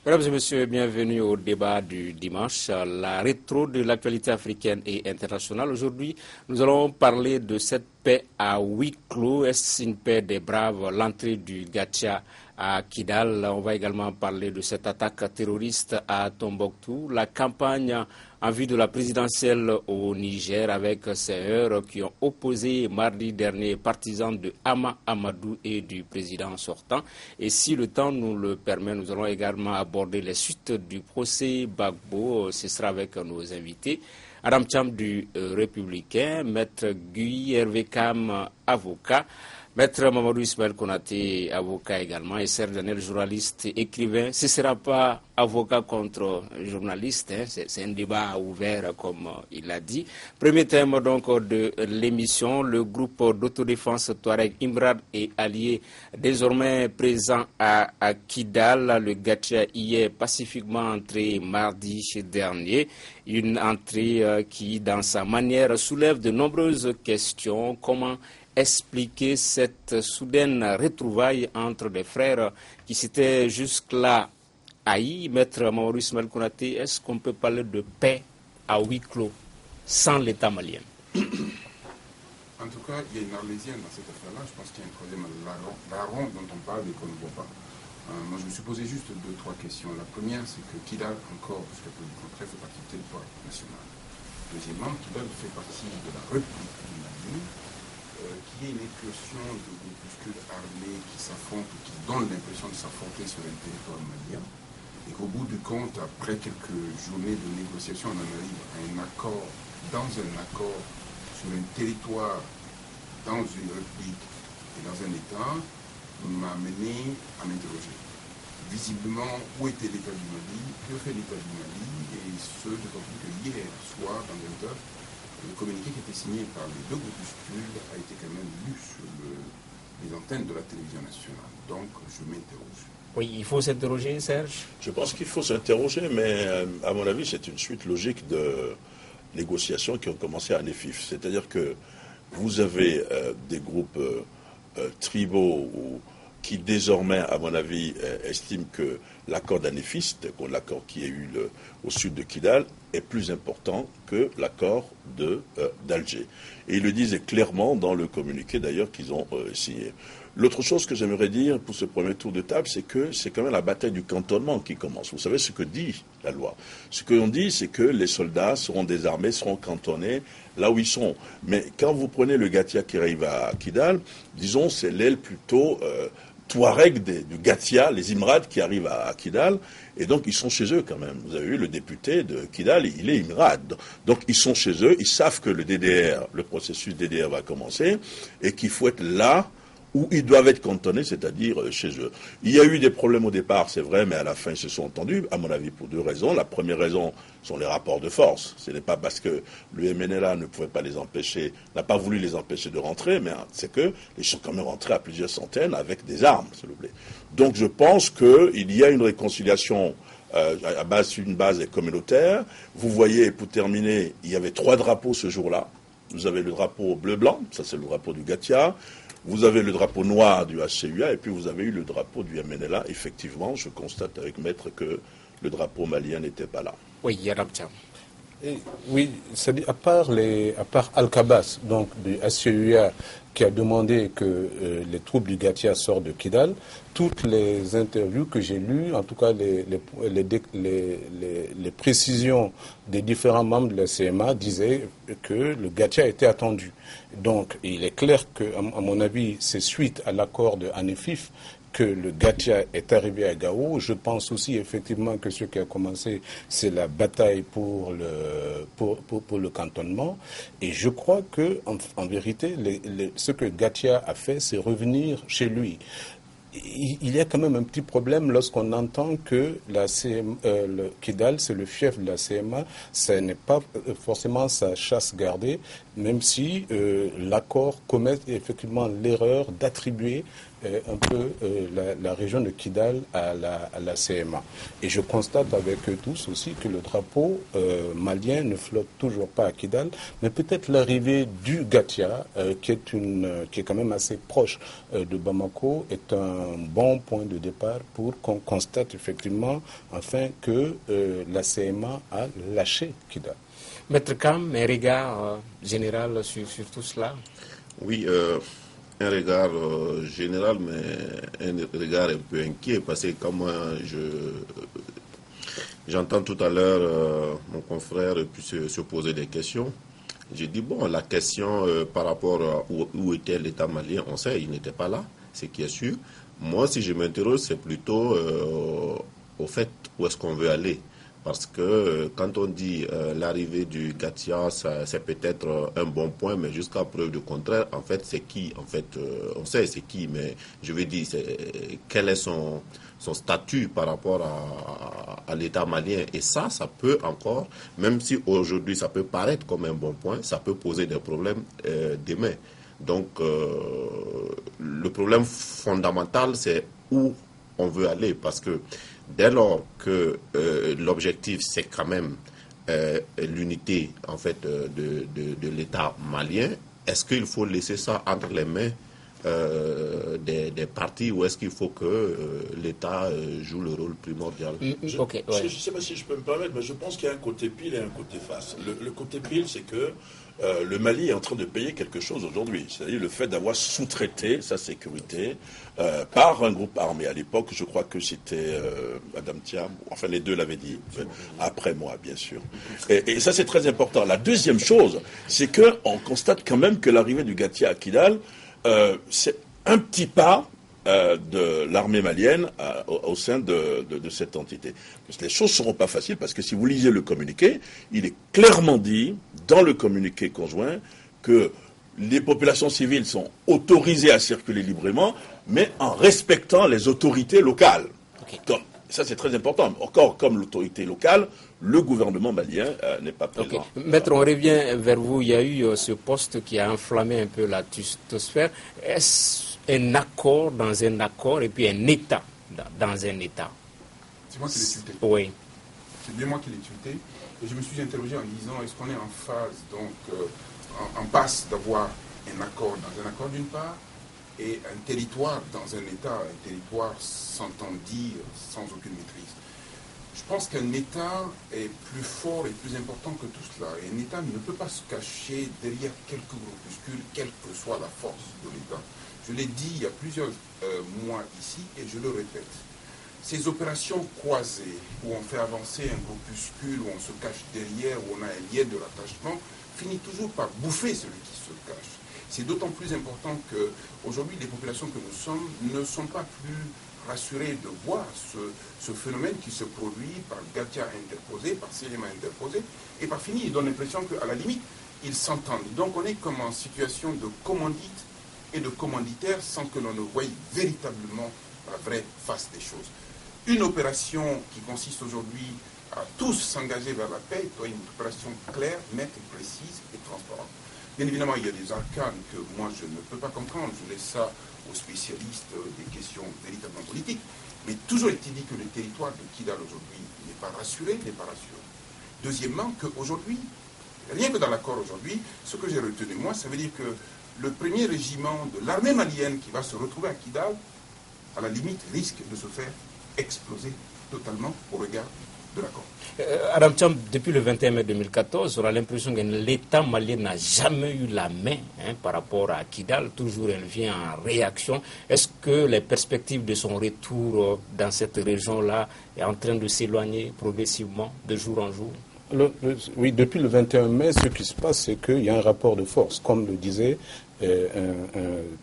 Mesdames et messieurs, bienvenue au débat du dimanche, la rétro de l'actualité africaine et internationale. Aujourd'hui, nous allons parler de cette paix à huis clos. Est-ce une paix des braves, l'entrée du Gatia à Kidal? On va également parler de cette attaque terroriste à Tombouctou, la campagne en vue de la présidentielle au Niger avec ces heures qui ont opposé mardi dernier partisans de Hama Amadou et du président sortant. Et si le temps nous le permet, nous allons également aborder les suites du procès Gbagbo. Ce sera avec nos invités. Adam Cham du Républicain, Maître Guy Hervé Kam, avocat, Maître Mamadou Ismaël Konaté, avocat également, et Serge Daniel, journaliste, écrivain. Ce ne sera pas avocat contre journaliste, hein, c'est un débat ouvert comme il l'a dit. Premier thème donc de l'émission, le groupe d'autodéfense Touareg Imrad et alliés désormais présents à Kidal. Le Gatia y est pacifiquement entré mardi dernier. Une entrée qui, dans sa manière, soulève de nombreuses questions. Comment expliquer cette soudaine retrouvaille entre des frères qui s'étaient jusque-là haïs? Maître Mamadou Ismaël Konaté, est-ce qu'on peut parler de paix à huis clos sans l'État malien? En tout cas, il y a une arlésienne dans cette affaire-là. Je pense qu'il y a un troisième larron dont on parle et qu'on ne voit pas. Moi, je me suis posé juste 2-3 questions. La première, c'est que Kidal, encore, jusqu'à peu du contraire, fait partie du territoire national. Deuxièmement, Kidal fait partie de la République du Mali, qui est une incursion de groupuscules armés qui s'affrontent, qui donnent l'impression de s'affronter sur un territoire malien, et qu'au bout du compte, après quelques journées de négociations, on en arrive à un accord, sur un territoire, dans une république et dans un État, m'a amené à m'interroger. Visiblement, où était l'État du Mali, que fait l'État du Mali, et ce, d'autant plus que hier soir, dans le communiqué qui était signé par les deux groupuscules a été quand même lu sur les antennes de la télévision nationale. Donc, je m'interroge. Oui, il faut s'interroger, Serge? Je pense qu'il faut s'interroger, mais à mon avis, c'est une suite logique de négociations qui ont commencé à Néfif. C'est-à-dire que vous avez des groupes tribaux qui désormais, à mon avis, estiment que l'accord d'Anéfis, l'accord qui est eu au sud de Kidal, est plus important que l'accord d'Alger. Et ils le disent clairement dans le communiqué d'ailleurs qu'ils ont signé. L'autre chose que j'aimerais dire pour ce premier tour de table, c'est que c'est quand même la bataille du cantonnement qui commence. Vous savez ce que dit la loi. Ce que l'on dit, c'est que les soldats seront désarmés, seront cantonnés là où ils sont. Mais quand vous prenez le Gatia qui arrive à Kidal, disons, c'est l'aile plutôt Touareg du Gatia, les Imrad qui arrivent à Kidal, et donc ils sont chez eux quand même. Vous avez vu le député de Kidal, il est Imrad. Donc ils sont chez eux, ils savent que le processus DDR va commencer, et qu'il faut être là où ils doivent être cantonnés, c'est-à-dire chez eux. Il y a eu des problèmes au départ, c'est vrai, mais à la fin, ils se sont entendus, à mon avis, pour 2 raisons. La première raison sont les rapports de force. Ce n'est pas parce que le MNLA ne pouvait pas les empêcher, n'a pas voulu les empêcher de rentrer, mais c'est qu'ils sont quand même rentrés à plusieurs centaines avec des armes, s'il vous plaît. Donc je pense qu'il y a une réconciliation sur une base communautaire. Vous voyez, pour terminer, il y avait 3 drapeaux ce jour-là. Vous avez le drapeau bleu-blanc, ça c'est le drapeau du Gatia. Vous avez le drapeau noir du HCUA et puis vous avez eu le drapeau du MNLA. Effectivement, je constate avec Maître que le drapeau malien n'était pas là. Oui, Yadam Cham. Oui, c'est-à-dire à part Al-Kabas, donc du HCUA, qui a demandé que les troupes du Gatia sortent de Kidal, toutes les interviews que j'ai lues, en tout cas les précisions des différents membres de la CMA disaient que le Gatia était attendu. Donc, il est clair que, à mon avis, c'est suite à l'accord de Anéfif que le Gatia est arrivé à Gao. Je pense aussi effectivement que ce qui a commencé, c'est la bataille pour le cantonnement. Et je crois que, en vérité, ce que Gatia a fait, c'est revenir chez lui. Il y a quand même un petit problème lorsqu'on entend que le Kidal, c'est le fief de la CMA, ce n'est pas forcément sa chasse gardée, même si l'accord commet effectivement l'erreur d'attribuer un peu la région de Kidal à la CMA. Et je constate avec eux tous aussi que le drapeau malien ne flotte toujours pas à Kidal, mais peut-être l'arrivée du Gatia, qui est quand même assez proche de Bamako, est un bon point de départ pour qu'on constate effectivement enfin que la CMA a lâché Kidal. Maître Kam, un regard général sur tout cela? Oui, un regard général, mais un regard un peu inquiet, parce que comme j'entends tout à l'heure mon confrère se poser des questions, j'ai dit, bon, la question par rapport à où était l'État malien, on sait, il n'était pas là, c'est qui est sûr. Moi, si je m'interroge, c'est plutôt au fait où est-ce qu'on veut aller. Parce que quand on dit l'arrivée du Gatia, c'est peut-être un bon point, mais jusqu'à preuve du contraire, en fait, c'est qui? En fait, on sait c'est qui, mais je veux dire, quel est son statut par rapport à l'État malien. Et ça peut encore, même si aujourd'hui ça peut paraître comme un bon point, ça peut poser des problèmes demain. Donc, le problème fondamental, c'est où on veut aller, parce que dès lors que l'objectif c'est quand même l'unité en fait de l'État malien, est-ce qu'il faut laisser ça entre les mains des partis, ou est-ce qu'il faut que l'État joue le rôle primordial? Je ne sais pas si je peux me permettre, mais je pense qu'il y a un côté pile et un côté face. Le côté pile, c'est que le Mali est en train de payer quelque chose aujourd'hui, c'est-à-dire le fait d'avoir sous-traité sa sécurité par un groupe armé. À l'époque, je crois que c'était Madame Thiam, enfin les deux l'avaient dit, après moi bien sûr. Et ça c'est très important. La deuxième chose, c'est qu'on constate quand même que l'arrivée du Gatia à Kidal, c'est un petit pas de l'armée malienne au sein de cette entité. Les choses ne seront pas faciles, parce que si vous lisez le communiqué, il est clairement dit dans le communiqué conjoint que les populations civiles sont autorisées à circuler librement, mais en respectant les autorités locales. Okay. Donc, ça c'est très important. Encore comme l'autorité locale, le gouvernement malien n'est pas présent. Okay. Maître, on revient vers vous. Il y a eu ce poste qui a enflammé un peu la tustosphère. Est-ce un accord dans un accord et puis un État dans un État? C'est moi qui l'ai tuté. Oui. C'est bien moi qui l'ai tuté. Et je me suis interrogé en disant, est-ce qu'on est en phase, donc en passe d'avoir un accord dans un accord d'une part, et un territoire dans un État, un territoire s'entend dire, sans aucune maîtrise. Je pense qu'un État est plus fort et plus important que tout cela. Et un État ne peut pas se cacher derrière quelques groupuscules, quelle que soit la force de l'État. Je l'ai dit il y a plusieurs mois ici, et je le répète. Ces opérations croisées, où on fait avancer un groupuscule, où on se cache derrière, où on a un lien de rattachement, finit toujours par bouffer celui qui se cache. C'est d'autant plus important qu'aujourd'hui, les populations que nous sommes ne sont pas plus rassurées de voir ce phénomène qui se produit par Gatia interposé, par Selema interposé, et par fini, il donne l'impression qu'à la limite, ils s'entendent. Donc on est comme en situation de commandite et de commanditaire sans que l'on ne voie véritablement la vraie face des choses. Une opération qui consiste aujourd'hui à tous s'engager vers la paix doit être une opération claire, nette, précise et transparente. Bien évidemment, il y a des arcanes que moi je ne peux pas comprendre, je laisse ça aux spécialistes des questions véritablement politiques, mais toujours est-il dit que le territoire de Kidal aujourd'hui n'est pas rassuré, n'est pas rassuré. Deuxièmement, qu'aujourd'hui, rien que dans l'accord aujourd'hui, ce que j'ai retenu moi, ça veut dire que le premier régiment de l'armée malienne qui va se retrouver à Kidal, à la limite, risque de se faire exploser totalement au regard de l'accord. Adam Thiam, depuis le 21 mai 2014, on a l'impression que l'État malien n'a jamais eu la main par rapport à Kidal. Toujours, elle vient en réaction. Est-ce que les perspectives de son retour dans cette région-là est en train de s'éloigner progressivement, de jour en jour? Oui, depuis le 21 mai, ce qui se passe, c'est qu'il y a un rapport de force, comme le disait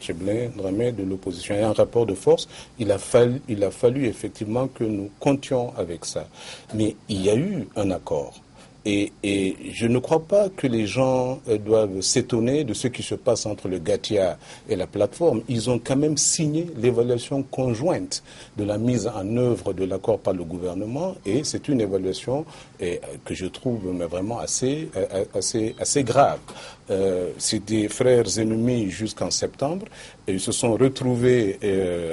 Tcheblin Dramé de l'opposition. Il y a un rapport de force. Il a fallu effectivement que nous comptions avec ça. Mais il y a eu un accord. Et je ne crois pas que les gens doivent s'étonner de ce qui se passe entre le Gatia et la plateforme. Ils ont quand même signé l'évaluation conjointe de la mise en œuvre de l'accord par le gouvernement, et c'est une évaluation que je trouve mais vraiment assez grave. c'est des frères ennemis jusqu'en septembre, et ils se sont retrouvés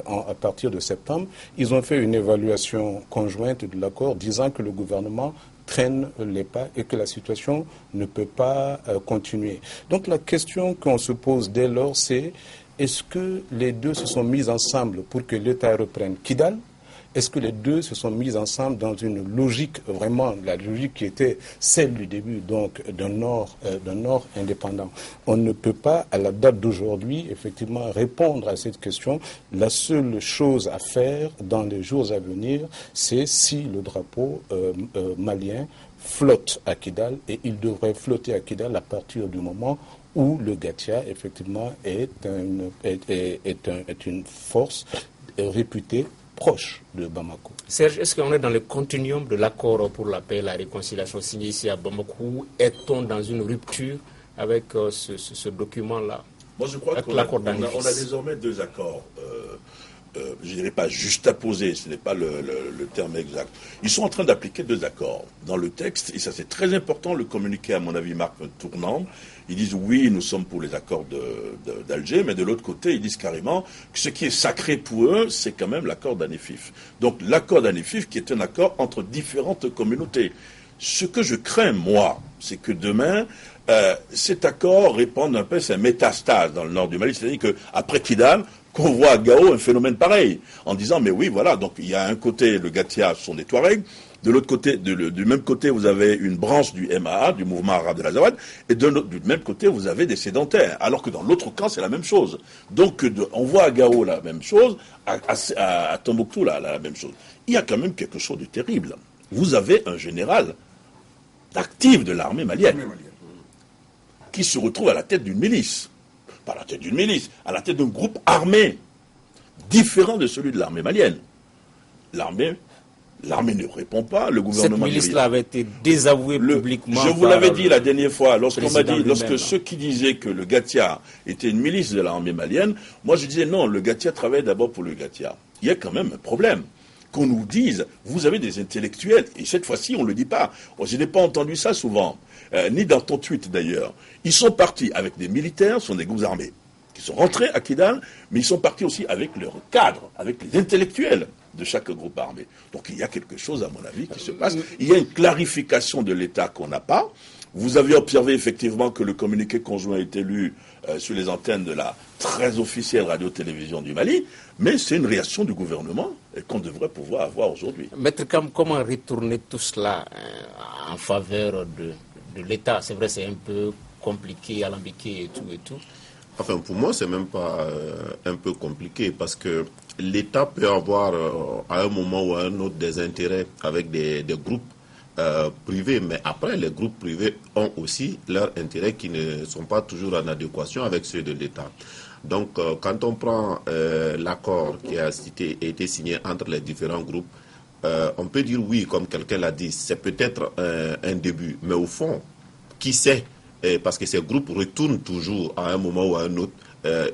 à partir de septembre. Ils ont fait une évaluation conjointe de l'accord disant que le gouvernement traîne les pas et que la situation ne peut pas continuer. Donc la question qu'on se pose dès lors, c'est est-ce que les deux se sont mis ensemble pour que l'État reprenne Kidal? Est-ce que les deux se sont mis ensemble dans une logique, vraiment la logique qui était celle du début, donc d'un Nord indépendant? On ne peut pas, à la date d'aujourd'hui, effectivement, répondre à cette question. La seule chose à faire dans les jours à venir, c'est si le drapeau malien flotte à Kidal, et il devrait flotter à Kidal à partir du moment où le Gatia, effectivement, est une force réputée proche de Bamako. Serge, est-ce qu'on est dans le continuum de l'accord pour la paix et la réconciliation signé ici à Bamako, ou est-on dans une rupture avec ce document-là? Moi, je crois qu'on a désormais deux accords. Je ne dirais pas juxtaposés, ce n'est pas le terme exact. Ils sont en train d'appliquer deux accords. Dans le texte, et ça c'est très important, le communiqué, à mon avis, marque un tournant. Ils disent oui, nous sommes pour les accords d'Alger, mais de l'autre côté, ils disent carrément que ce qui est sacré pour eux, c'est quand même l'accord d'Anefif. Donc l'accord d'Anefif qui est un accord entre différentes communautés. Ce que je crains, moi, c'est que demain, cet accord répande un peu ses métastases dans le nord du Mali, c'est-à-dire qu'après Kidal, qu'on voit à Gao un phénomène pareil, en disant mais oui, voilà, donc il y a un côté, le Gatia, ce sont des Touaregs, de l'autre côté, du même côté, vous avez une branche du MAA, du mouvement arabe de l'Azawad, et du même côté, vous avez des sédentaires, alors que dans l'autre camp, c'est la même chose. Donc, on voit à Gao la même chose, à Tombouctou la même chose. Il y a quand même quelque chose de terrible. Vous avez un général actif de l'armée malienne qui se retrouve à la tête d'une milice. Pas à la tête d'une milice, à la tête d'un groupe armé différent de celui de l'armée malienne. L'armée ne répond pas, le gouvernement... Cette milice-là avait été désavouée publiquement. Je vous l'avais dit la dernière fois, lorsque ceux qui disaient que le Gatia était une milice de l'armée malienne, moi je disais non, le Gatia travaille d'abord pour le Gatia. Il y a quand même un problème. Qu'on nous dise, vous avez des intellectuels, et cette fois-ci on ne le dit pas. Je n'ai pas entendu ça souvent, ni dans ton tweet d'ailleurs. Ils sont partis avec des militaires, ce sont des groupes armés, qui sont rentrés à Kidal, mais ils sont partis aussi avec leurs cadres, avec les intellectuels de chaque groupe armé. Donc il y a quelque chose, à mon avis, qui se passe. Il y a une clarification de l'État qu'on n'a pas. Vous avez observé effectivement que le communiqué conjoint est lu sur les antennes de la très officielle radio-télévision du Mali, mais c'est une réaction du gouvernement qu'on devrait pouvoir avoir aujourd'hui. Maître Kam, comment retourner tout cela en faveur de l'État? C'est vrai, c'est un peu compliqué, alambiqué et tout. Enfin, pour moi, c'est même pas un peu compliqué, parce que l'État peut avoir à un moment ou à un autre des intérêts avec des groupes privés, mais après, les groupes privés ont aussi leurs intérêts qui ne sont pas toujours en adéquation avec ceux de l'État. Donc, quand on prend l'accord qui a été signé entre les différents groupes, on peut dire oui, comme quelqu'un l'a dit, c'est peut-être un début, mais au fond, qui sait, parce que ces groupes retournent toujours à un moment ou à un autre,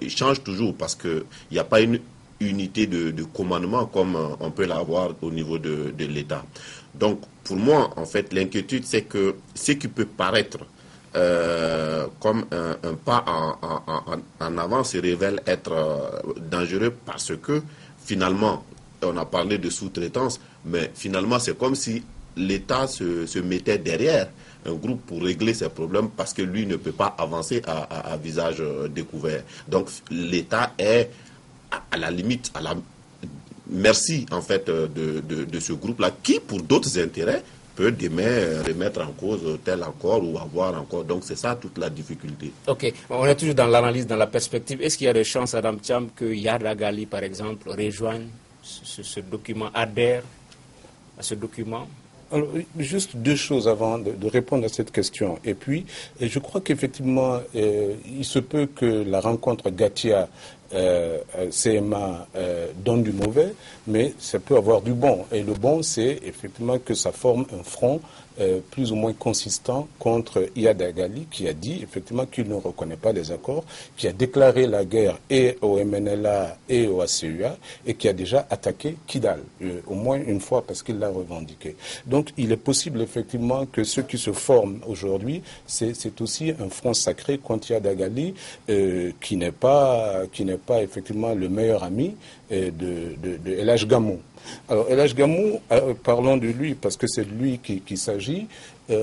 ils changent toujours, parce qu'il n'y a pas une unité de commandement comme on peut l'avoir au niveau de l'État. Donc, pour moi, en fait, l'inquiétude, c'est que ce qui peut paraître comme un pas en avant se révèle être dangereux, parce que finalement, on a parlé de sous-traitance, mais finalement, c'est comme si l'État se mettait derrière un groupe pour régler ses problèmes, parce que lui ne peut pas avancer à visage découvert. Donc, l'État est à la limite, à la merci en fait de ce groupe-là, qui pour d'autres intérêts peut demain remettre en cause tel accord ou avoir encore. Donc c'est ça toute la difficulté. Ok, on est toujours dans l'analyse, dans la perspective. Est-ce qu'il y a des chances, Adam Thiam, que Yada Gali, par exemple, rejoigne ce document, adhère à ce document? Alors, juste deux choses avant de répondre à cette question. Et puis, je crois qu'effectivement, il se peut que la rencontre Gatia CMA donne du mauvais, mais ça peut avoir du bon. Et le bon, c'est effectivement que ça forme un front plus ou moins consistant contre Iyad Agali, qui a dit effectivement qu'il ne reconnaît pas les accords, qui a déclaré la guerre et au MNLA et au ACUA, et qui a déjà attaqué Kidal, au moins une fois parce qu'il l'a revendiqué. Donc il est possible effectivement que ceux qui se forment aujourd'hui, c'est aussi un front sacré contre Iyad Agali, qui n'est pas effectivement le meilleur ami de El Hadj Gamou. Alors, El Hadj Gamou, parlons de lui, parce que c'est de lui qu'il s'agit, il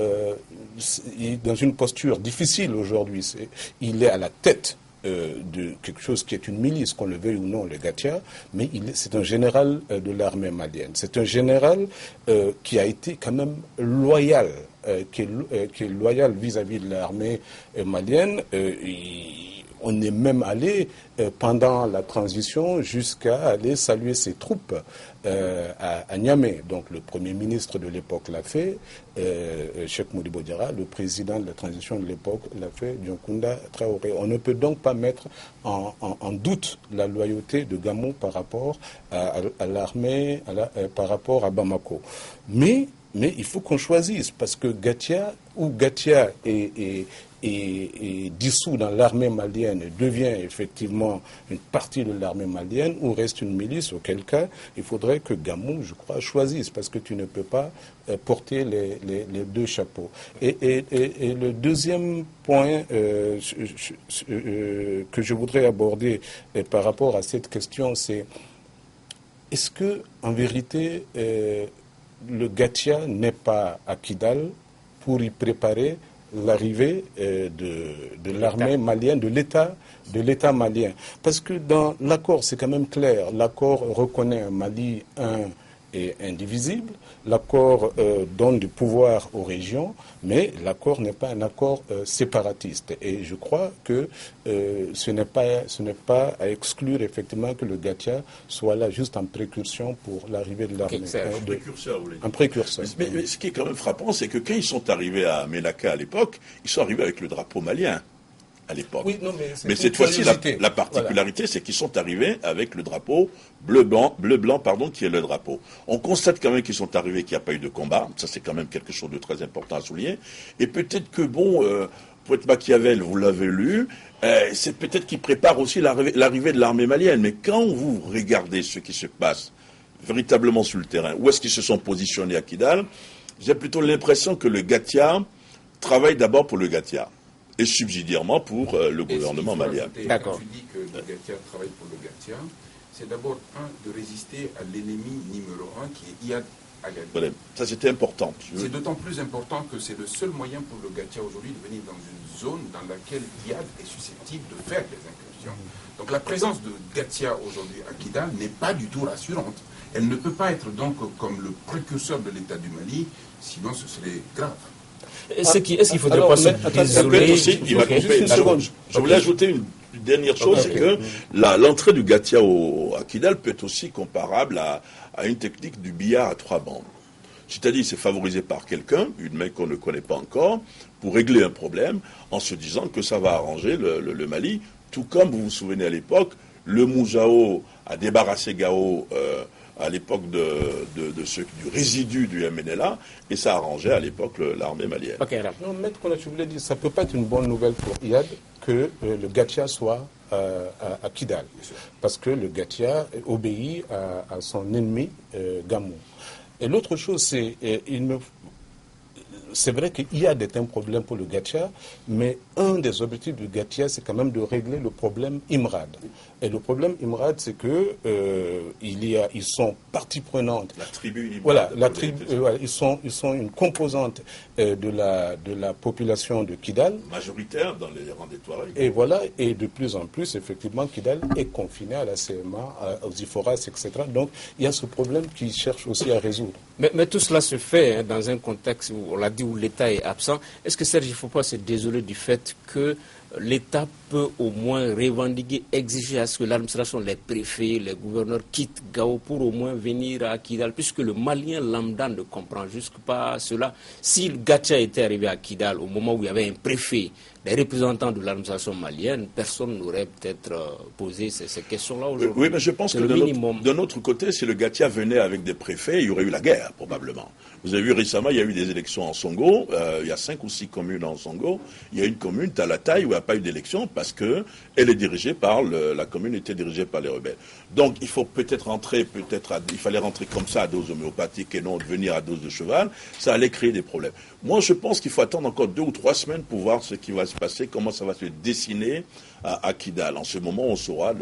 est dans une posture difficile aujourd'hui. Il est à la tête de quelque chose qui est une milice, qu'on le veuille ou non, le Gatia, mais c'est un général de l'armée malienne. C'est un général qui a été quand même loyal, qui est loyal vis-à-vis de l'armée malienne. On est même allé, pendant la transition, jusqu'à aller saluer ses troupes à Niamey. Donc le Premier ministre de l'époque l'a fait, Cheikh Modibo Diarra, le président de la transition de l'époque l'a fait, Dioncounda Traoré. On ne peut donc pas mettre en doute la loyauté de Gamou par rapport à l'armée, par rapport à Bamako. Mais il faut qu'on choisisse, parce que Gatia est dissous dans l'armée malienne et devient effectivement une partie de l'armée malienne, ou reste une milice, auquel cas il faudrait que Gamou, je crois, choisisse, parce que tu ne peux pas porter les deux chapeaux. Et le deuxième point que je voudrais aborder par rapport à cette question, c'est est-ce que en vérité le Gatia n'est pas à Kidal pour y préparer l'arrivée de l'armée malienne, de l'État malien. Parce que dans l'accord, c'est quand même clair, l'accord reconnaît un Mali un et indivisible, l'accord donne du pouvoir aux régions, mais l'accord n'est pas un accord séparatiste. Et je crois que ce n'est pas à exclure effectivement que le Gatia soit là juste en précursion pour l'arrivée de l'armée. Un précurseur. Mais ce qui est quand même frappant, c'est que quand ils sont arrivés à Ménaka à l'époque, ils sont arrivés avec le drapeau malien. À l'époque. Oui, mais cette fois-ci, la particularité, c'est qu'ils sont arrivés avec le drapeau bleu-blanc, qui est le drapeau. On constate quand même qu'ils sont arrivés, qu'il n'y a pas eu de combat. Ça, c'est quand même quelque chose de très important à souligner. Et peut-être que, pour être Machiavel, vous l'avez lu, c'est peut-être qu'ils préparent aussi l'arrivée de l'armée malienne. Mais quand vous regardez ce qui se passe véritablement sur le terrain, où est-ce qu'ils se sont positionnés à Kidal, j'ai plutôt l'impression que le Gatia travaille d'abord pour le Gatia et subsidiairement pour le gouvernement malien. D'accord. Tu dis que le Gatia travaille pour le Gatia, c'est d'abord, de résister à l'ennemi numéro 1 qui est Iyad Agali. Voilà. Ça, c'était important. C'est d'autant plus important que c'est le seul moyen pour le Gatia aujourd'hui de venir dans une zone dans laquelle Iyad est susceptible de faire des incursions. Donc la présence de Gatia aujourd'hui à Kidal n'est pas du tout rassurante. Elle ne peut pas être donc comme le précurseur de l'État du Mali, sinon ce serait grave. Est-ce qu'il ne faudrait pas se désoler? Je voulais ajouter une dernière chose, c'est que l'entrée du Gatia à Kidal peut être aussi comparable à une technique du billard à 3 bandes. C'est-à-dire, c'est favorisé par quelqu'un, une main qu'on ne connaît pas encore, pour régler un problème, en se disant que ça va arranger le Mali, tout comme, vous vous souvenez à l'époque, le Moujao a débarrassé Gao à l'époque du résidu du MNLA, et ça arrangeait à l'époque l'armée malienne. Non, Maître Konaté, je voulais dire, ça ne peut pas être une bonne nouvelle pour Iyad que le Gatia soit à Kidal, parce que le Gatia obéit à son ennemi Gamou. Et l'autre chose, c'est vrai qu'Iyad est un problème pour le Gatia, mais un des objectifs du Gatia, c'est quand même de régler le problème Imrad. Et le problème Imrad, c'est que ils sont partie prenante. La tribu Imrad. Voilà, ils sont une composante de la population de Kidal. Majoritaire dans les rangs des Touaregs. Et voilà, et de plus en plus, effectivement, Kidal est confiné à la CMA, aux IFORAS, etc. Donc, il y a ce problème qu'ils cherchent aussi à résoudre. Mais tout cela se fait dans un contexte où, on l'a dit, où l'État est absent. Est-ce que, Serge, il ne faut pas se désoler du fait que l'État peut au moins revendiquer, exiger à ce que l'administration, les préfets, les gouverneurs quittent Gao pour au moins venir à Kidal, puisque le Malien lambda ne comprend juste pas cela. Si le Gacha était arrivé à Kidal au moment où il y avait un préfet, les représentants de l'administration malienne, personne n'aurait peut-être posé ces questions-là aujourd'hui. Oui, mais je pense que de notre côté, si le Gacha venait avec des préfets, il y aurait eu la guerre, probablement. Vous avez vu récemment, il y a eu des élections en Songo. Il y a 5 ou 6 communes en Songo. Il y a une commune, Talataï, où il n'y a pas eu d'élection parce que elle est dirigée par la commune était dirigée par les rebelles. Donc, il faut peut-être rentrer, il fallait rentrer comme ça à dose homéopathique et non venir à dose de cheval. Ça allait créer des problèmes. Moi, je pense qu'il faut attendre encore 2 ou 3 semaines pour voir ce qui va se passer, comment ça va se dessiner à Kidal. En ce moment, on saura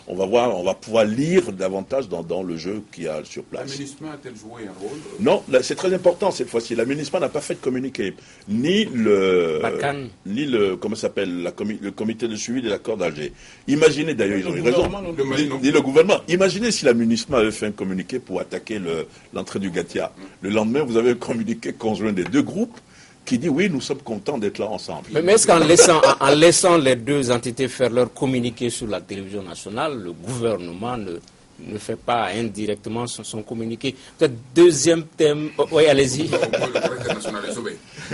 on va pouvoir lire davantage dans le jeu qu'il y a sur place. La MINUSMA a-t-elle joué un rôle? Non, c'est très important cette fois-ci. La MINUSMA n'a pas fait de communiqué, ni le comment s'appelle le comité de suivi de l'accord d'Alger. Imaginez d'ailleurs, ils ont eu raison. Ni le gouvernement. Imaginez si la MINUSMA avait fait un communiqué pour attaquer l'entrée du Gatia. Le lendemain, vous avez un communiqué conjoint des deux groupes qui dit oui, nous sommes contents d'être là ensemble. Mais est-ce qu'en laissant les deux entités faire leur communiqué sur la télévision nationale, le gouvernement ne fait pas indirectement son communiqué? Peut-être deuxième thème. Oui, allez-y.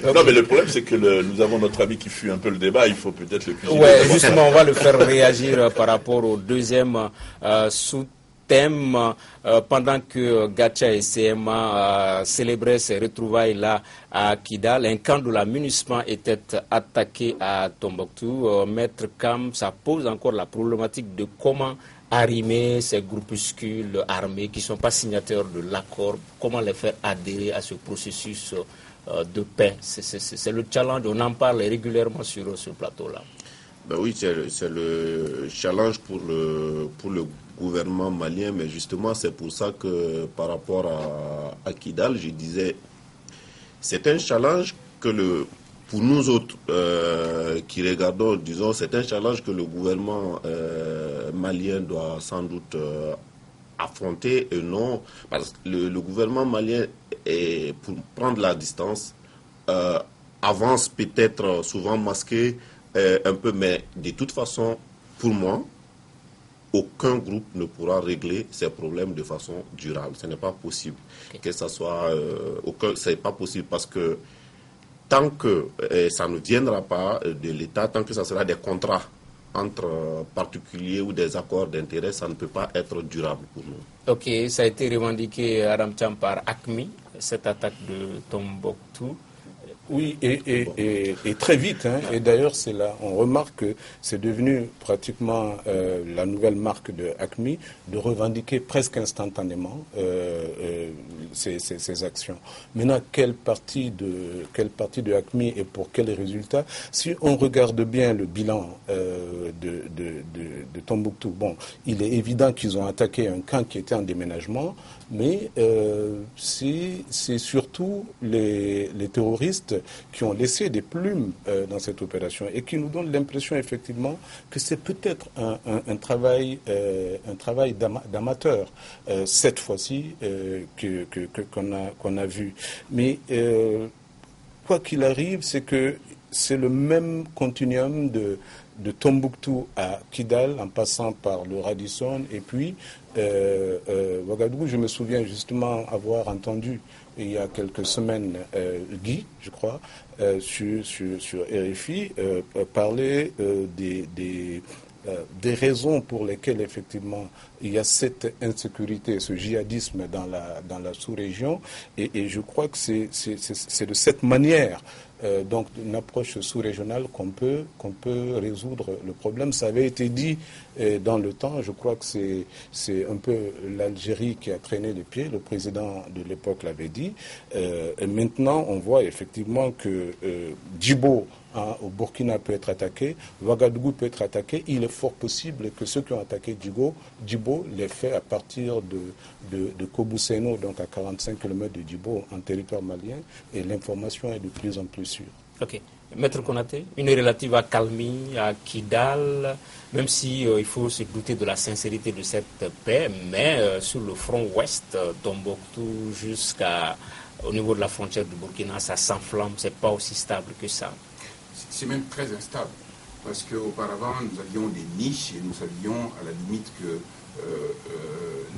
Non, mais le problème, c'est que nous avons notre ami qui fuit un peu le débat. Il faut peut-être le cuisiner. Oui, justement, on va le faire réagir par rapport au deuxième sous-thème. Pendant que Gacha et CMA célébraient ces retrouvailles-là à Kidal, un camp de la MINUSMA était attaqué à Tombouctou. Maître Kam, ça pose encore la problématique de comment arrimer ces groupuscules armés qui ne sont pas signataires de l'accord, comment les faire adhérer à ce processus de paix. C'est le challenge, on en parle régulièrement sur ce plateau-là. Ben oui, c'est le challenge pour le gouvernement malien, mais justement c'est pour ça que par rapport à Kidal, je disais, c'est un challenge que pour nous autres qui regardons, disons, c'est un challenge que le gouvernement malien doit sans doute affronter et non, parce que le gouvernement malien, pour prendre la distance, avance peut-être souvent masqué un peu, mais de toute façon, pour moi, aucun groupe ne pourra régler ces problèmes de façon durable. Ce n'est pas possible. Okay. Que ça soit c'est pas possible parce que tant que ça ne viendra pas de l'État, tant que ça sera des contrats entre particuliers ou des accords d'intérêt, ça ne peut pas être durable pour nous. Ok, ça a été revendiqué, Adam Cham, par ACMI, cette attaque de Tombouctou. Oui, et très vite. Hein, et d'ailleurs, c'est là, on remarque que c'est devenu pratiquement la nouvelle marque de ACMI de revendiquer presque instantanément ces actions. Maintenant, quelle partie de ACMI et pour quels résultats? Si on regarde bien le bilan de Tombouctou, bon, il est évident qu'ils ont attaqué un camp qui était en déménagement, mais c'est surtout les terroristes qui ont laissé des plumes dans cette opération et qui nous donnent l'impression effectivement que c'est peut-être un travail d'amateur cette fois-ci qu'on a vu. Mais quoi qu'il arrive, c'est que c'est le même continuum de Tombouctou à Kidal en passant par le Radisson et puis Ouagadougou. Je me souviens justement avoir entendu il y a quelques semaines Guy, je crois, sur RFI parler des raisons pour lesquelles effectivement il y a cette insécurité, ce djihadisme dans la sous-région et je crois que c'est de cette manière donc une approche sous-régionale qu'on peut résoudre le problème. Ça avait été dit dans le temps, je crois que c'est un peu l'Algérie qui a traîné les pieds, le président de l'époque l'avait dit. Et maintenant, on voit effectivement que Djibo au Burkina peut être attaqué, Ouagadougou peut être attaqué. Il est fort possible que ceux qui ont attaqué Djibo l'aient fait à partir de Kobuseno, donc à 45 km de Djibo, en territoire malien, et l'information est de plus en plus sûre. Ok. Maître Konaté, une relative accalmie à Kidal, même si il faut se douter de la sincérité de cette paix, mais sur le front ouest, Tombouctou jusqu'au niveau de la frontière du Burkina, ça s'enflamme, c'est pas aussi stable que ça. C'est même très instable. Parce qu'auparavant, nous avions des niches et nous savions à la limite que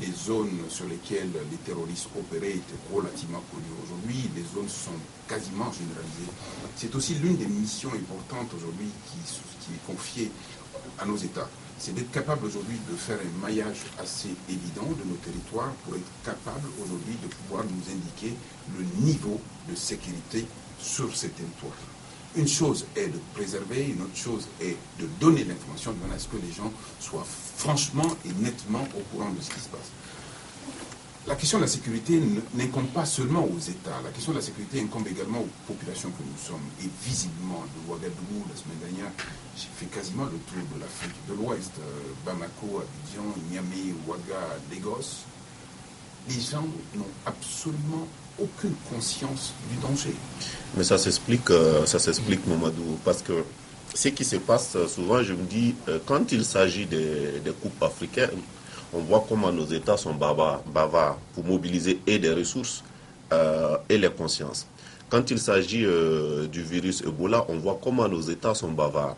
les zones sur lesquelles les terroristes opéraient étaient relativement connues. Aujourd'hui, les zones sont quasiment généralisées. C'est aussi l'une des missions importantes aujourd'hui qui est confiée à nos États. C'est d'être capable aujourd'hui de faire un maillage assez évident de nos territoires pour être capable aujourd'hui de pouvoir nous indiquer le niveau de sécurité sur ces territoires. Une chose est de préserver, une autre chose est de donner l'information de manière à ce que les gens soient franchement et nettement au courant de ce qui se passe. La question de la sécurité n'incombe pas seulement aux États. La question de la sécurité incombe également aux populations que nous sommes. Et visiblement, de Ouagadougou, la semaine dernière, j'ai fait quasiment le tour de l'Afrique de l'Ouest. Bamako, Abidjan, Niamey, Ouaga, Lagos. Les gens n'ont absolument aucune conscience du danger. Mais ça s'explique, Mamadou, parce que ce qui se passe souvent, je me dis, quand il s'agit des coupes africaines, on voit comment nos États sont bavards pour mobiliser et des ressources et les consciences. Quand il s'agit du virus Ebola, on voit comment nos États sont bavards.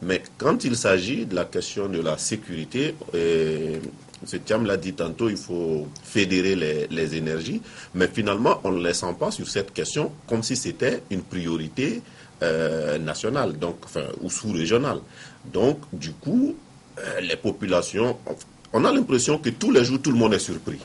Mais quand il s'agit de la question de la sécurité, M. Thiam l'a dit tantôt, il faut fédérer les énergies, mais finalement, on ne les sent pas sur cette question comme si c'était une priorité nationale, donc, ou sous-régionale. Donc, du coup, les populations, on a l'impression que tous les jours, tout le monde est surpris.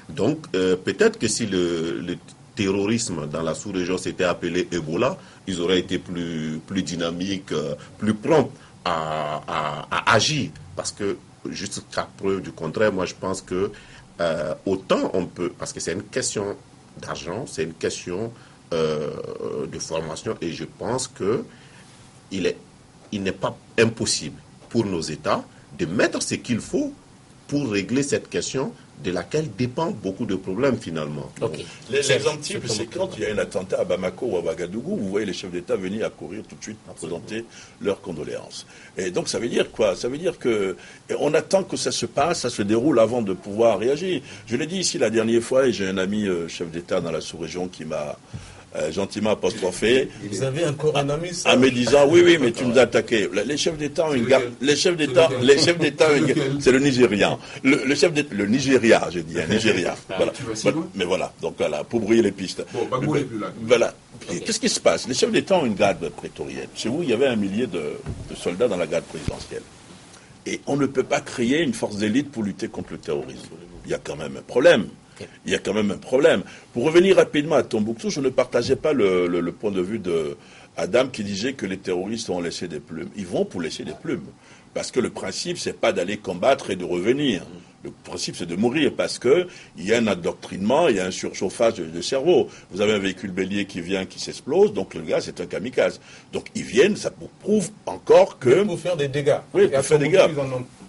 Donc, peut-être que si le terrorisme dans la sous-région s'était appelé Ebola, ils auraient été plus dynamiques, plus prompts à agir. Parce que, jusqu'à preuve du contraire, moi je pense que autant on peut, parce que c'est une question d'argent, c'est une question de formation, et je pense que il n'est pas impossible pour nos États de mettre ce qu'il faut pour régler cette question de laquelle dépendent beaucoup de problèmes finalement. Okay. L'exemple type, c'est quand il y a un attentat à Bamako ou à Ouagadougou, vous voyez les chefs d'État venir accourir tout de suite pour présenter leurs condoléances. Et donc ça veut dire quoi? Ça veut dire qu'on attend que ça se passe, ça se déroule avant de pouvoir réagir. Je l'ai dit ici la dernière fois, et j'ai un ami chef d'État dans la sous-région qui m'a gentiment apostrophé. Vous avez encore un ami, ça? En me disant, oui, mais tu nous as attaqué. Les chefs d'État ont une garde. Les chefs d'État c'est le Nigérian. Le Nigeria, j'ai dit, Nigeria. Voilà. Mais voilà, donc voilà, pour brouiller les pistes. Bon, Bagbo n'est plus là. Voilà. Qu'est-ce qui se passe? Les chefs d'État ont une garde prétorienne. Chez vous, il y avait 1 millier de soldats dans la garde présidentielle. Et on ne peut pas créer une force d'élite pour lutter contre le terrorisme. Il y a quand même un problème. Il y a quand même un problème. Pour revenir rapidement à Tombouctou, je ne partageais pas le point de vue de Adam qui disait que les terroristes vont laisser des plumes. Ils vont pour laisser des plumes. Parce que le principe, c'est pas d'aller combattre et de revenir. Le principe, c'est de mourir parce que il y a un endoctrinement, il y a un surchauffage de cerveau. Vous avez un véhicule bélier qui vient, qui s'explose, donc le gars, c'est un kamikaze. Donc ils viennent, ça prouve encore que... Mais pour faire des dégâts. Oui, pour faire des dégâts.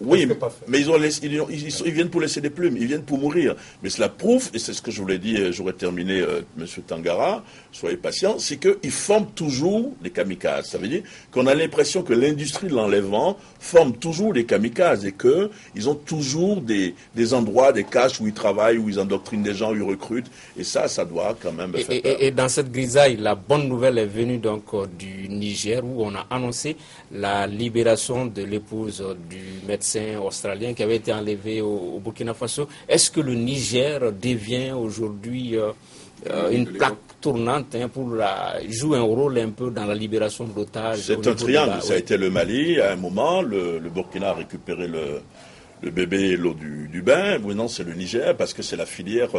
Oui, mais ils viennent pour laisser des plumes, ils viennent pour mourir. Mais cela prouve, et c'est ce que je voulais dire, j'aurais terminé, M. Tangara, soyez patient, c'est qu'ils forment toujours des kamikazes. Ça veut dire qu'on a l'impression que l'industrie de l'enlèvement forme toujours des kamikazes et qu'ils ont toujours des endroits, des caches où ils travaillent, où ils endoctrinent des gens, où ils recrutent. Et ça doit quand même faire peur. Et dans cette grisaille, la bonne nouvelle est venue donc du Niger, où on a annoncé la libération de l'épouse du médecin australien qui avait été enlevé au Burkina Faso. Est-ce que le Niger devient aujourd'hui une plaque tournante pour jouer un rôle un peu dans la libération d'otages? C'est un triangle. Ça a été le Mali à un moment. Le Burkina a récupéré le bébé et l'eau du bain. Maintenant, c'est le Niger parce que c'est la filière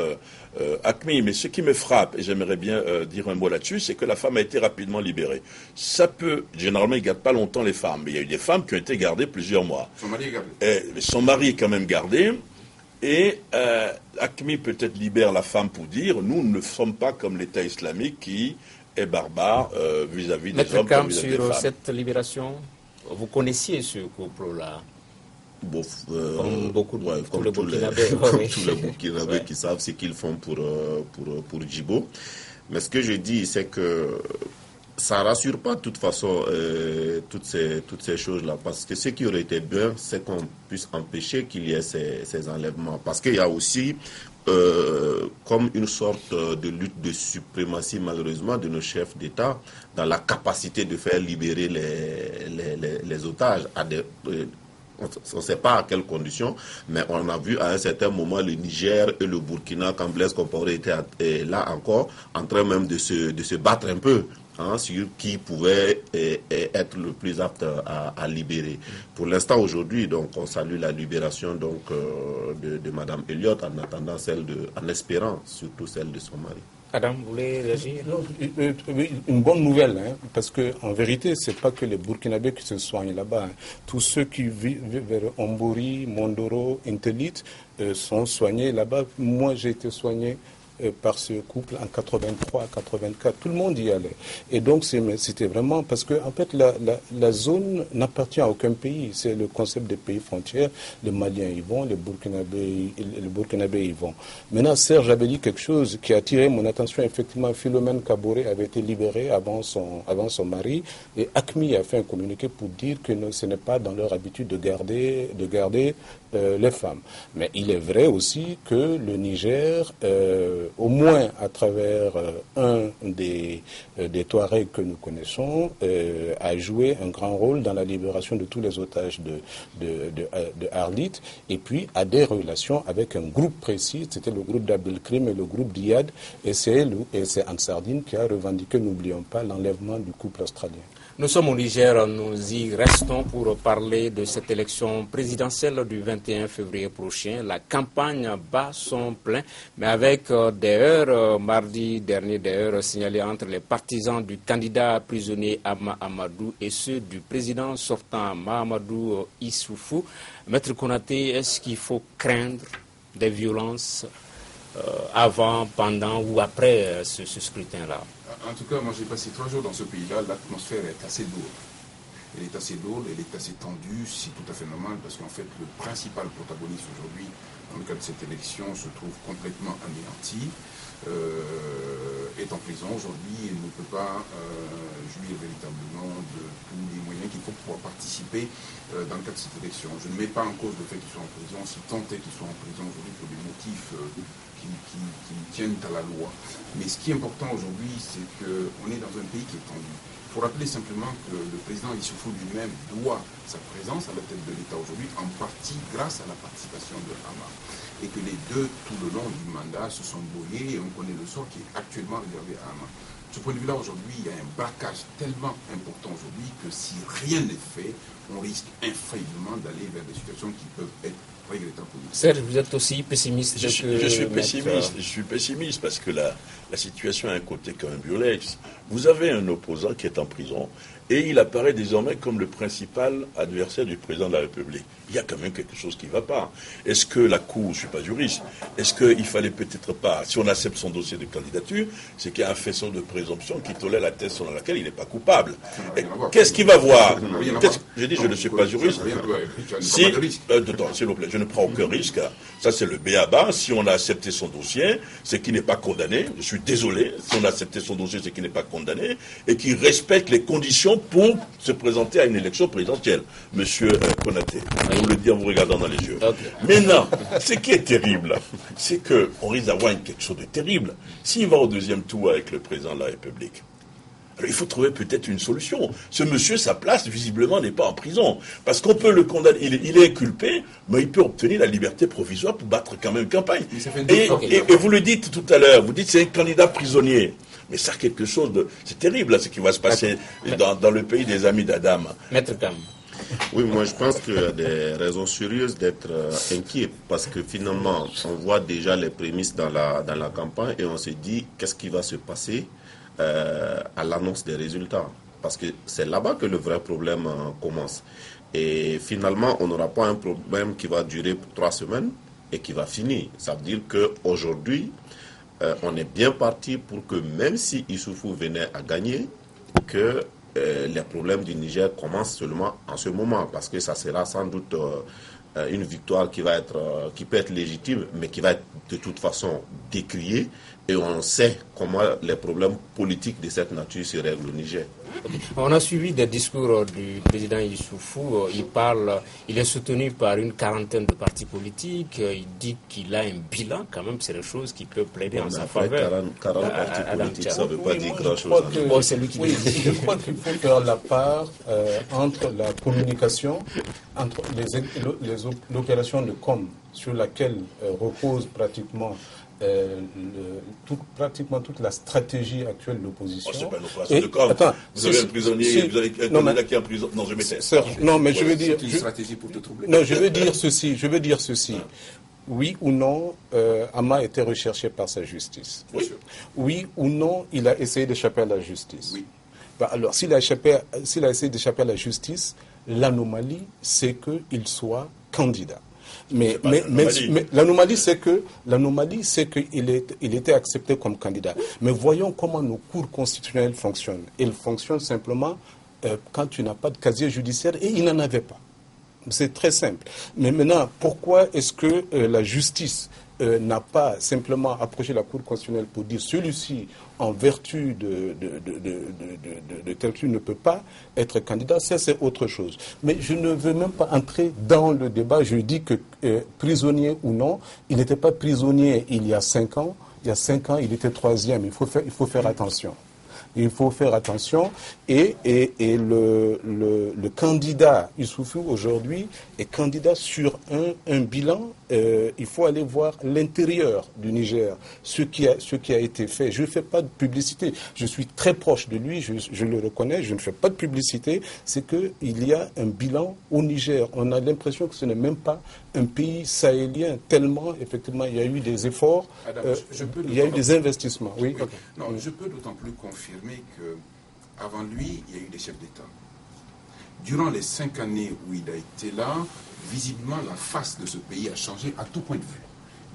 ACMI. Mais ce qui me frappe, et j'aimerais bien dire un mot là-dessus, c'est que la femme a été rapidement libérée. Ça peut, généralement, ils ne gardent pas longtemps les femmes. Mais il y a eu des femmes qui ont été gardées plusieurs mois. Son mari est gardé. Son mari est quand même gardé. Et ACMI peut-être libère la femme pour dire, nous ne sommes pas comme l'État islamique qui est barbare vis-à-vis des hommes comme vis-à-vis des femmes. Sur cette libération, vous connaissiez ce couple-là? Comme beaucoup de comme tous les Burkinabés qui savent ce qu'ils font pour Djibo. Mais ce que je dis, c'est que ça ne rassure pas de toute façon toutes ces choses-là. Parce que ce qui aurait été bien, c'est qu'on puisse empêcher qu'il y ait ces enlèvements. Parce qu'il y a aussi, comme une sorte de lutte de suprématie, malheureusement, de nos chefs d'État dans la capacité de faire libérer les otages à des... on ne sait pas à quelles conditions, mais on a vu à un certain moment le Niger et le Burkina, quand Blaise Compaoré était là encore, en train même de se battre un peu sur qui pouvait être le plus apte à libérer. Pour l'instant, aujourd'hui, donc, on salue la libération donc, de Mme Elliott en attendant en espérant surtout celle de son mari. Adam, vous voulez réagir? Une bonne nouvelle, parce qu'en vérité, ce n'est pas que les Burkinabés qui se soignent là-bas. Tous ceux qui vivent vers Ombori, Mondoro, Intelit sont soignés là-bas. Moi, j'ai été soigné par ce couple en 83, 84. Tout le monde y allait. Et donc, c'était vraiment... Parce que, en fait, la zone n'appartient à aucun pays. C'est le concept des pays frontières. Les Maliens y vont, les Burkinabés y vont. Maintenant, Serge avait dit quelque chose qui a attiré mon attention. Effectivement, Philomène Kaboré avait été libérée avant son mari. Et ACMI a fait un communiqué pour dire que ce n'est pas dans leur habitude de garder les femmes. Mais il est vrai aussi que le Niger, au moins à travers un des Touaregs que nous connaissons, a joué un grand rôle dans la libération de tous les otages de Arlit, et puis a des relations avec un groupe précis, c'était le groupe d'Abdelkrim et le groupe d'Iyad, et c'est Ansardine qui a revendiqué, n'oublions pas, l'enlèvement du couple australien. Nous sommes au Niger, nous y restons pour parler de cette élection présidentielle du 21 février prochain. La campagne bat son plein, mais avec des heurts, mardi dernier, des heurts signalés entre les partisans du candidat prisonnier Ama Amadou et ceux du président sortant Mahamadou Issoufou. Maître Konaté, est-ce qu'il faut craindre des violences avant, pendant ou après ce scrutin-là? En tout cas, moi j'ai passé 3 jours dans ce pays-là, l'atmosphère est assez lourde. Elle est assez lourde, elle est assez tendue, c'est tout à fait normal parce qu'en fait le principal protagoniste aujourd'hui, dans le cadre de cette élection, se trouve complètement anéanti, est en prison aujourd'hui et ne peut pas jouir véritablement de tous les moyens qu'il faut pour pouvoir participer dans le cadre de cette élection. Je ne mets pas en cause le fait qu'il soit en prison, si tant est qu'il soit en prison aujourd'hui pour des motifs qui tiennent à la loi. Mais ce qui est important aujourd'hui, c'est qu'on est dans un pays qui est tendu. Il faut rappeler simplement que le président Issoufou lui-même doit sa présence à la tête de l'État aujourd'hui en partie grâce à la participation de Hama. Et que les deux, tout le long du mandat, se sont brouillés et on connaît le sort qui est actuellement réservé à Hama. De ce point de vue-là, aujourd'hui, il y a un braquage tellement important aujourd'hui que si rien n'est fait, on risque infailliblement d'aller vers des situations qui peuvent être regrettables. Serge, vous êtes aussi pessimiste? Je suis pessimiste parce que la situation a un côté quand même violex. Vous avez un opposant qui est en prison et il apparaît désormais comme le principal adversaire du président de la République. Il y a quand même quelque chose qui ne va pas. Est-ce que la Cour, je ne suis pas juriste, est-ce qu'il fallait peut-être pas, si on accepte son dossier de candidature, c'est qu'il y a un faisceau de présomption qui tolère la thèse selon laquelle il n'est pas coupable. Qu'est-ce qu'il va voir? Je dis, je ne suis pas juriste. Si, s'il vous plaît, je ne prends aucun risque. Ça, c'est le b.a.-ba. Si on a accepté son dossier, c'est qu'il n'est pas condamné. Je suis désolé. Si on a accepté son dossier, c'est qu'il n'est pas condamné et qu'il respecte les conditions pour se présenter à une élection présidentielle. Monsieur Konaté, je vous le dis en vous regardant dans les yeux. Okay. Maintenant, ce qui est terrible, c'est qu'on risque d'avoir quelque chose de terrible. S'il va au deuxième tour avec le président de la République, alors il faut trouver peut-être une solution. Ce monsieur, sa place, visiblement, n'est pas en prison. Parce qu'on peut le condamner, il est inculpé, mais il peut obtenir la liberté provisoire pour battre quand même campagne. Et vous le dites tout à l'heure, vous dites c'est un candidat prisonnier. Mais ça, quelque chose de... C'est terrible, là, ce qui va se passer dans le pays des amis d'Adam. Maître Kam. Oui, moi je pense qu'il y a des raisons sérieuses d'être inquiet parce que finalement, on voit déjà les prémices dans la campagne et on se dit qu'est-ce qui va se passer à l'annonce des résultats. Parce que c'est là-bas que le vrai problème commence. Et finalement, on n'aura pas un problème qui va durer 3 semaines et qui va finir. Ça veut dire qu'aujourd'hui, on est bien parti pour que même si Issoufou venait à gagner, que les problèmes du Niger commencent seulement en ce moment, parce que ça sera sans doute une victoire qui peut être légitime, mais qui va être de toute façon décriée, Et on sait comment les problèmes politiques de cette nature se règlent au Niger. On a suivi des discours du président Issoufou. Il est soutenu par une quarantaine de partis politiques. Il dit qu'il a un bilan, quand même, c'est des choses qui peuvent plaider en sa faveur. 40 partis politiques, ça ne veut pas dire grand-chose. C'est lui qui je crois qu'il faut faire la part entre la communication, entre l'opération de com sur laquelle repose pratiquement pratiquement toute la stratégie actuelle de l'opposition. C'est pas une opération de com. Vous avez un prisonnier, vous avez un candidat qui est en prison. Non, je m'étais. Non, mais je veux dire. C'est une stratégie pour te troubler. Non, je veux dire ceci. Oui ou non, Hama était recherché par sa justice. Oui ou non, il a essayé d'échapper à la justice. Oui. Alors, s'il a essayé d'échapper à la justice, l'anomalie, c'est qu'il soit candidat. Mais l'anomalie, c'est qu'il était accepté comme candidat. Mais voyons comment nos cours constitutionnels fonctionnent. Ils fonctionnent simplement quand tu n'as pas de casier judiciaire, et il n'en avait pas. C'est très simple. Mais maintenant, pourquoi est-ce que la justice n'a pas simplement approché la Cour constitutionnelle pour dire celui-ci, en vertu de tel qu'il ne peut pas être candidat, ça c'est autre chose. Mais je ne veux même pas entrer dans le débat. Je dis que prisonnier ou non, il n'était pas prisonnier il y a 5 ans. Il y a 5 ans, il était 3e. Il faut faire attention. Il faut faire attention. Et le candidat Issoufou aujourd'hui est candidat sur un bilan. Il faut aller voir l'intérieur du Niger, ce qui a été fait. Je ne fais pas de publicité. Je suis très proche de lui, je le reconnais, je ne fais pas de publicité. C'est qu'il y a un bilan au Niger. On a l'impression que ce n'est même pas un pays sahélien, tellement, effectivement, il y a eu des efforts, Adam, il y a eu des investissements. Oui. Okay. Non, je peux d'autant plus confirmer qu'avant lui, il y a eu des chefs d'État. Durant les 5 années où il a été là, visiblement, la face de ce pays a changé à tout point de vue.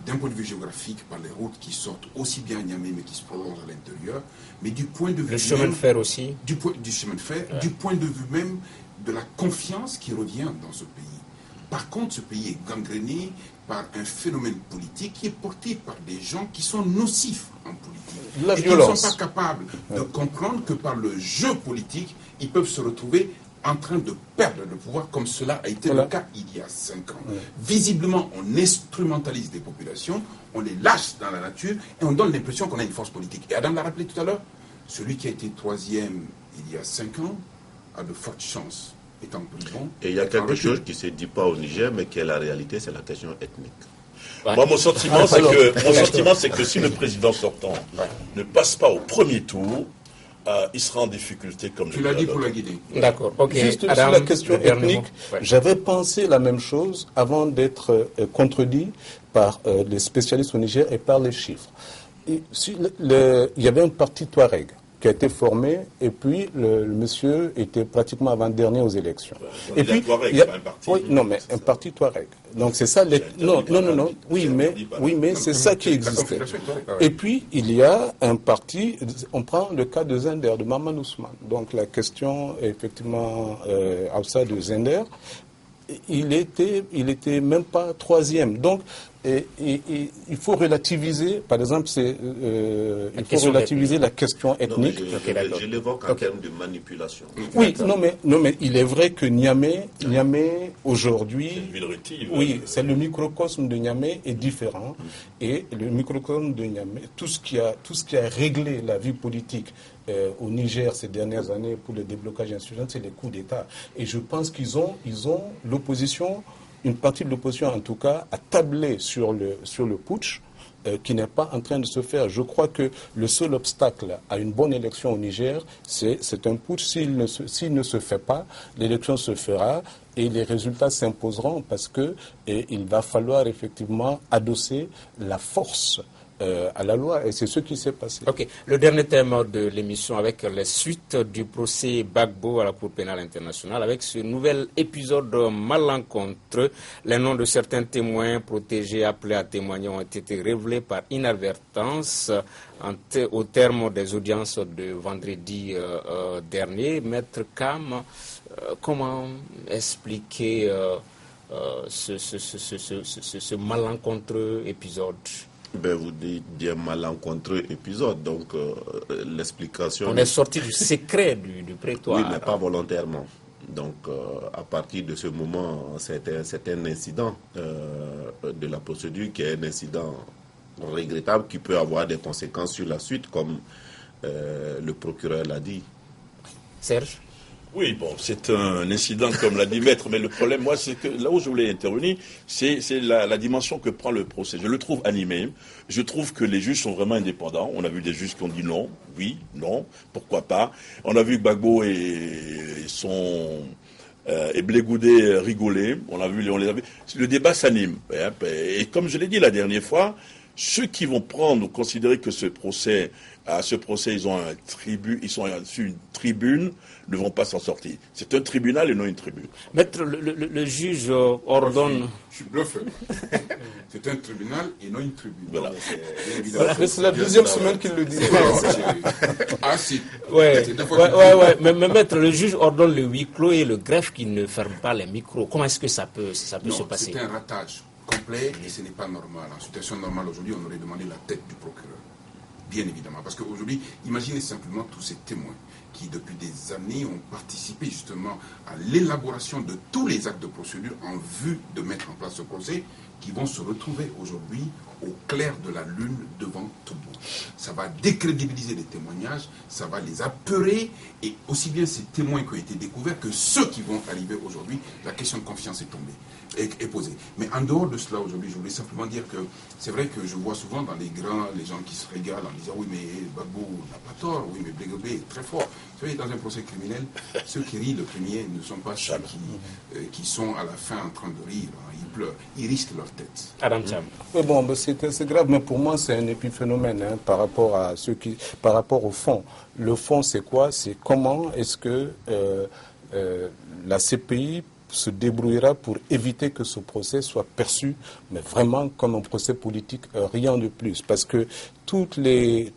D'un point de vue géographique, par les routes qui sortent aussi bien à Niamey, mais qui se prolongent à l'intérieur, mais du point de vue... Le chemin de fer aussi. Du chemin de fer, du point de vue même de la confiance qui revient dans ce pays. Par contre, ce pays est gangréné par un phénomène politique qui est porté par des gens qui sont nocifs en politique. La et violence. qui ne sont pas capables de comprendre que par le jeu politique, ils peuvent se retrouver en train de perdre le pouvoir, comme cela a été le cas il y a 5 ans. Visiblement, on instrumentalise des populations, on les lâche dans la nature et on donne l'impression qu'on a une force politique. Et Adam l'a rappelé tout à l'heure, celui qui a été 3e il y a 5 ans a de fortes chances. Et il y a quelque chose qui ne se dit pas au Niger, mais qui est la réalité, c'est la question ethnique. Ouais. Moi, mon sentiment, c'est que si le président sortant ne passe pas au premier tour, il sera en difficulté comme tu l'as dit pour la Guinée. D'accord. Ok. Juste Adam, sur la question ethnique, j'avais pensé la même chose avant d'être contredit par les spécialistes au Niger et par les chiffres. Il y avait un parti Touareg qui a été formé, et puis le monsieur était pratiquement avant-dernier aux élections. Et puis, un parti Touareg. Donc c'est ça. Non. Oui, mais c'est ça qui existait. Et puis il y a un parti. On prend le cas de Zender, de Maman Ousmane. Donc la question, effectivement, outside de Zender, il était même pas 3e. Donc il faut relativiser, par exemple, la question ethnique. Je l'évoque en termes de manipulation. Oui, non, mais il est vrai que Niamey aujourd'hui, c'est une ville rétive. Oui, c'est le microcosme de Niamey est différent, et le microcosme de Niamey, tout ce qui a réglé la vie politique au Niger ces dernières années pour le déblocage insurgent, c'est les coups d'État. Et je pense qu'ils ont l'opposition. Une partie de l'opposition, en tout cas, a tablé sur le putsch qui n'est pas en train de se faire. Je crois que le seul obstacle à une bonne élection au Niger, c'est un putsch. S'il ne se fait pas, l'élection se fera et les résultats s'imposeront parce que il va falloir effectivement adosser la force à la loi, et c'est ce qui s'est passé. Ok. Le dernier thème de l'émission avec les suites du procès Gbagbo à la Cour pénale internationale, avec ce nouvel épisode malencontreux. Les noms de certains témoins protégés appelés à témoigner ont été révélés par inadvertance au terme des audiences de vendredi dernier. Maître Kam, comment expliquer ce malencontreux épisode? Ben, vous dites bien malencontreux épisode, donc l'explication... On est sorti du secret du prétoire. Oui, mais pas volontairement. Donc, à partir de ce moment, c'est un incident de la procédure qui est un incident regrettable qui peut avoir des conséquences sur la suite, comme le procureur l'a dit. Serge? Oui, bon, c'est un incident, comme l'a dit Maître, mais le problème, moi, c'est que là où je voulais intervenir, c'est la dimension que prend le procès. Je le trouve animé. Je trouve que les juges sont vraiment indépendants. On a vu des juges qui ont dit non, oui, non, pourquoi pas. On a vu Gbagbo et Blé Goudé rigoler. On les a vus. Le débat s'anime. Et comme je l'ai dit la dernière fois, ceux qui vont prendre ou considérer que à ce procès, ils sont sur une tribune, ne vont pas s'en sortir. C'est un tribunal et non une tribune. Maître, le juge ordonne... Je suis bluffé. C'est un tribunal et non une tribune. Voilà. C'est la deuxième semaine qu'il le dit. Ah si. Ouais. Mais Maître, le juge ordonne le huis clos et le greffe qui ne ferme pas les micros. Comment est-ce que ça peut se passer? C'est un ratage complet et ce n'est pas normal. En situation normale, aujourd'hui, on aurait demandé la tête du procureur. Bien évidemment. Parce qu'aujourd'hui, imaginez simplement tous ces témoins qui, depuis des années, ont participé justement à l'élaboration de tous les actes de procédure en vue de mettre en place ce procès, qui vont se retrouver aujourd'hui au clair de la lune devant tout le monde. Ça va décrédibiliser les témoignages, ça va les apeurer, et aussi bien ces témoins qui ont été découverts que ceux qui vont arriver aujourd'hui, la question de confiance est tombée, est posée. Mais en dehors de cela, aujourd'hui, je voulais simplement dire que c'est vrai que je vois souvent dans les gens qui se régalent en disant oui, mais Gbagbo n'a pas tort, oui, mais Blé Goudé est très fort. Vous savez, dans un procès criminel, ceux qui rient le premier ne sont pas ceux qui sont à la fin en train de rire. Ils pleurent, ils risquent leur tête. Adam Cham. Mais bon, c'est grave, mais pour moi, c'est un épiphénomène par rapport à par rapport au fond. Le fond, c'est quoi? C'est comment est-ce que la CPI se débrouillera pour éviter que ce procès soit perçu, mais vraiment comme un procès politique, rien de plus. Parce que toutes les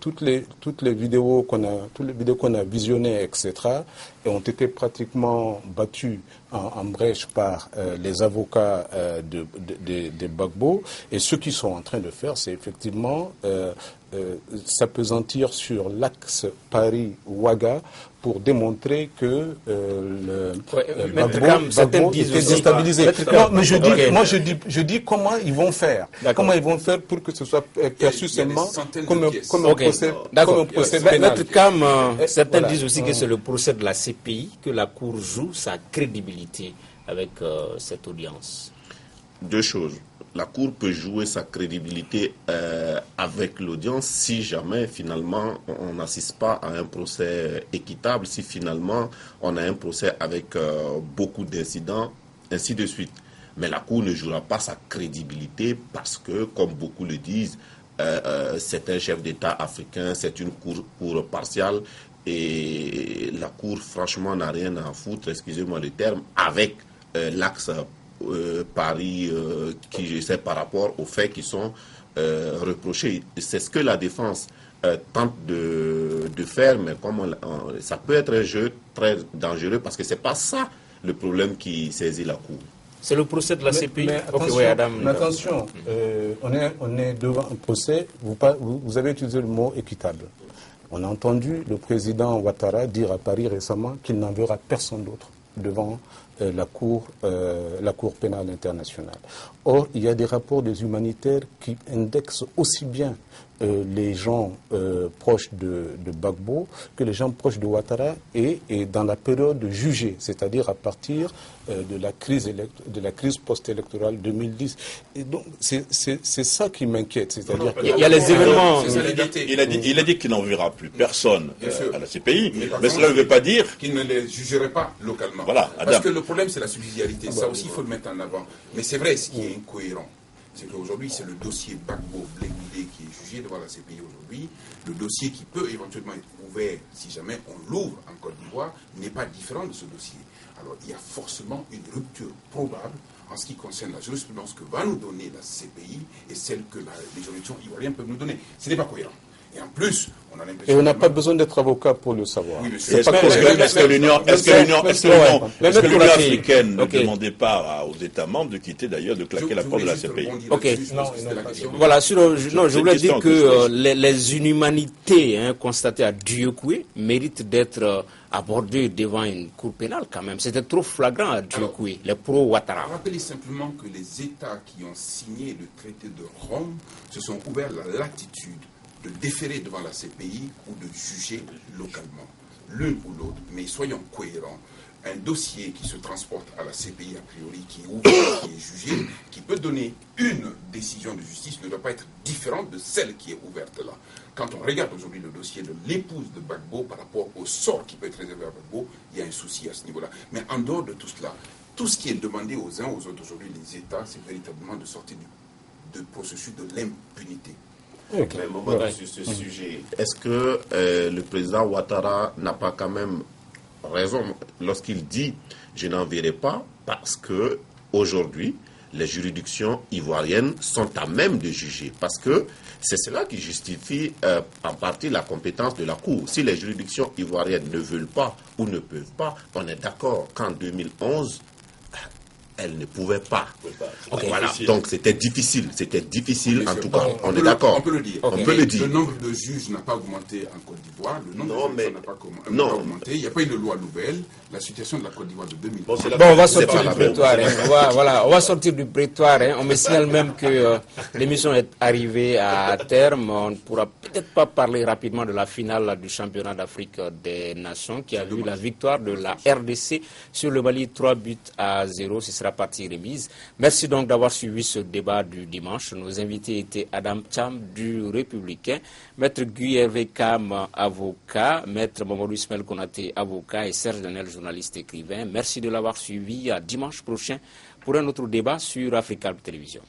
vidéos qu'on a visionnées, etc., ont été pratiquement battues en brèche par les avocats de Gbagbo. Et ce qu'ils sont en train de faire, c'est effectivement s'appesantir sur l'axe Paris-Ouaga pour démontrer que Gbagbo était déstabilisé. Non, mais je dis comment ils vont faire. Comment ils vont faire pour que ce soit perçu seulement comme un procès pénal. Maître Cam, certains disent aussi que c'est le procès de la CPI, que la Cour joue sa crédibilité avec cette audience. Deux choses. La Cour peut jouer sa crédibilité avec l'audience si jamais finalement on n'assiste pas à un procès équitable, si finalement on a un procès avec beaucoup d'incidents, ainsi de suite. Mais la Cour ne jouera pas sa crédibilité parce que, comme beaucoup le disent, c'est un chef d'État africain, c'est une cour partiale et la Cour franchement n'a rien à foutre, excusez-moi le terme, avec l'axe Paris qui c'est par rapport aux faits qui sont reprochés. C'est ce que la défense tente de faire, mais comme ça peut être un jeu très dangereux parce que c'est pas ça le problème qui saisit la Cour. C'est le procès de la CPI. Mais attention, on est devant un procès. Vous avez utilisé le mot équitable. On a entendu le président Ouattara dire à Paris récemment qu'il n'enverra personne d'autre devant la Cour pénale internationale. Or, il y a des rapports des humanitaires qui indexent aussi bien les gens proches de Gbagbo que les gens proches de Ouattara et dans la période jugée, c'est-à-dire à partir de la crise post-électorale 2010. Et donc, c'est ça qui m'inquiète. C'est-à-dire il y a les événements. Il a dit qu'il n'enverra plus personne à la CPI, mais cela ne veut pas dire qu'il ne les jugerait pas localement. Voilà, parce que le problème, c'est la subsidiarité. Ça aussi, il faut le mettre en avant. Mais c'est vrai, ce qui est incohérent, c'est qu'aujourd'hui, c'est le dossier Gbagbo Blé Goudé qui est jugé devant la CPI aujourd'hui. Le dossier qui peut éventuellement être ouvert, si jamais on l'ouvre en Côte d'Ivoire, n'est pas différent de ce dossier. Alors, il y a forcément une rupture probable en ce qui concerne la jurisprudence que va nous donner la CPI et celle que les juridictions ivoiriennes peuvent nous donner. Ce n'est pas cohérent. Et en plus, on a l'impression... Et on n'a pas besoin d'être avocat pour le savoir. Oui, mais Est-ce que l'Union africaine ne demandait pas aux États membres de quitter d'ailleurs, de claquer la porte de la CPI? Ok. Voilà, je voulais dire que les inhumanités constatées à Dieucoué méritent d'être abordées devant une cour pénale quand même. C'était trop flagrant à Dieucoué, les pro-Ouattara. Rappelez simplement que les États qui ont signé le traité de Rome se sont ouverts la latitude de déférer devant la CPI ou de juger localement, l'une ou l'autre. Mais soyons cohérents. Un dossier qui se transporte à la CPI, a priori, qui est ouvert, qui est jugé, qui peut donner une décision de justice, ne doit pas être différente de celle qui est ouverte là. Quand on regarde aujourd'hui le dossier de l'épouse de Gbagbo par rapport au sort qui peut être réservé à Gbagbo, il y a un souci à ce niveau-là. Mais en dehors de tout cela, tout ce qui est demandé aux uns aux autres aujourd'hui, les États, c'est véritablement de sortir du processus de l'impunité. Okay. Mais sur ce sujet, est-ce que le président Ouattara n'a pas quand même raison lorsqu'il dit « je n'enverrai pas » parce que aujourd'hui les juridictions ivoiriennes sont à même de juger, parce que c'est cela qui justifie en partie la compétence de la Cour. Si les juridictions ivoiriennes ne veulent pas ou ne peuvent pas, on est d'accord qu'en 2011 elle ne pouvait pas. Okay. Voilà. Donc c'était difficile en tout cas. On est d'accord. On peut le dire. Okay. On peut le dire. Le nombre de juges n'a pas augmenté en Côte d'Ivoire. Le nombre de juges n'a pas augmenté. Il n'y a pas eu de loi nouvelle. La situation de la Côte d'Ivoire de 2000. Bon, on va sortir du prétoire. On va sortir du prétoire. On me signale même que l'émission est arrivée à terme. On ne pourra peut-être pas parler rapidement de la finale du championnat d'Afrique des Nations qui a vu la victoire de la RDC sur le Mali 3-0. Ce sera partie remise. Merci donc d'avoir suivi ce débat du dimanche. Nos invités étaient Adam Cham du Républicain, Maître Guy Hervé Kam, avocat, Maître Mamadou Ismaël Konaté, avocat, et Serge Daniel, journaliste écrivain. Merci de l'avoir suivi. À dimanche prochain pour un autre débat sur Africa Télévision.